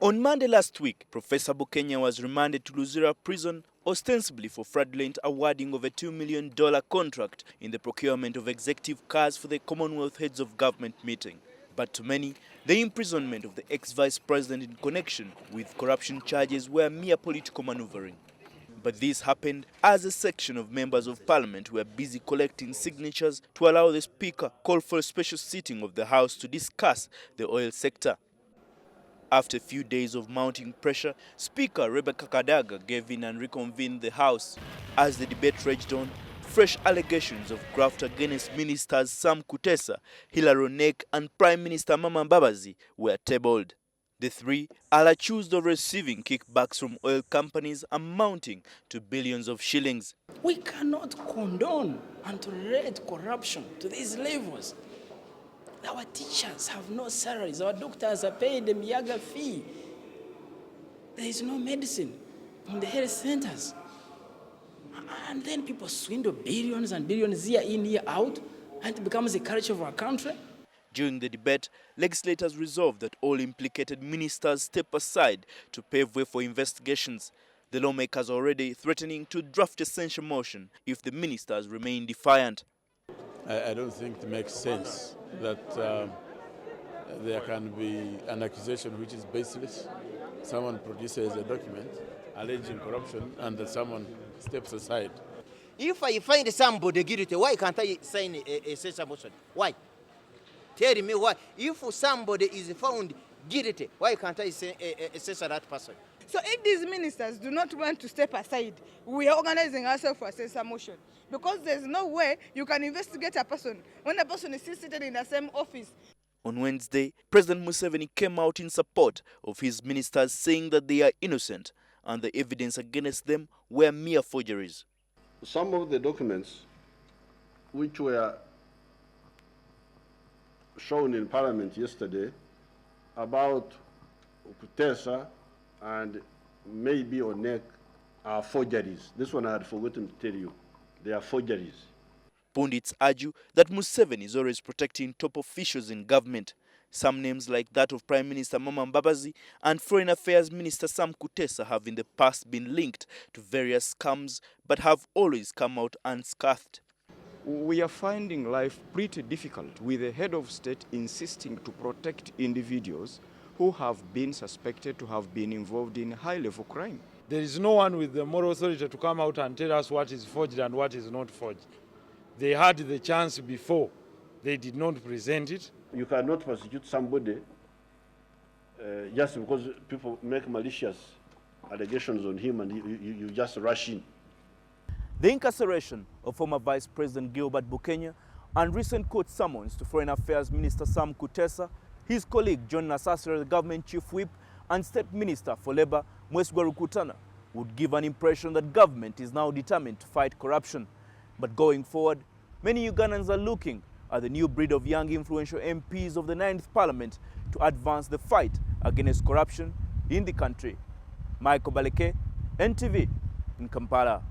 On Monday last week, Professor Bukenya was remanded to Luzira prison ostensibly for fraudulent awarding of a $2 million contract in the procurement of executive cars for the Commonwealth Heads of Government meeting. But to many, the imprisonment of the ex-vice president in connection with corruption charges were mere political maneuvering. But this happened as a section of members of parliament were busy collecting signatures to allow the speaker call for a special sitting of the House to discuss the oil sector. After a few days of mounting pressure, Speaker Rebecca Kadaga gave in and reconvened the House. As the debate raged on, fresh allegations of graft against ministers Sam Kutesa, Hilary Onek and Prime Minister Mama Mbabazi were tabled. The three are accused of receiving kickbacks from oil companies amounting to billions of shillings. We cannot condone and tolerate corruption to these levels. Our teachers have no salaries. Our doctors are paid a meager fee. There is no medicine in the health centers. And then people swindle billions and billions year in, year out, and it becomes the culture of our country. During the debate, legislators resolved that all implicated ministers step aside to pave way for investigations. The lawmakers are already threatening to draft a censure motion if the ministers remain defiant. I don't think it makes sense that there can be an accusation which is baseless. Someone produces a document alleging corruption and that someone steps aside. If I find somebody guilty, why can't I sign a censure motion? Why? Tell me why. If somebody is found guilty, why can't I say censure that person? So if these ministers do not want to step aside, we are organizing ourselves for a censure motion. Because there's no way you can investigate a person when a person is still seated in the same office. On Wednesday, President Museveni came out in support of his ministers, saying that they are innocent and the evidence against them were mere forgeries. Some of the documents which were shown in Parliament yesterday about Kutesa and maybe Onek are forgeries. This one I had forgotten to tell you. They are forgeries. Pundits argue that Museveni is always protecting top officials in government. Some names like that of Prime Minister Mama Mbabazi and Foreign Affairs Minister Sam Kutesa have in the past been linked to various scams but have always come out unscathed. We are finding life pretty difficult with the head of state insisting to protect individuals who have been suspected to have been involved in high-level crime. There is no one with the moral authority to come out and tell us what is forged and what is not forged. They had the chance before. They did not present it. You cannot prosecute somebody just because people make malicious allegations on him and you just rush in. The incarceration of former Vice President Gilbert Bukenya and recent court summons to Foreign Affairs Minister Sam Kutesa, his colleague John Nasasira, the government chief whip, and State Minister for Labour Mwesgwa Rukutana would give an impression that government is now determined to fight corruption. But going forward, many Ugandans are looking at the new breed of young influential MPs of the 9th Parliament to advance the fight against corruption in the country. Michael Baleke, NTV in Kampala.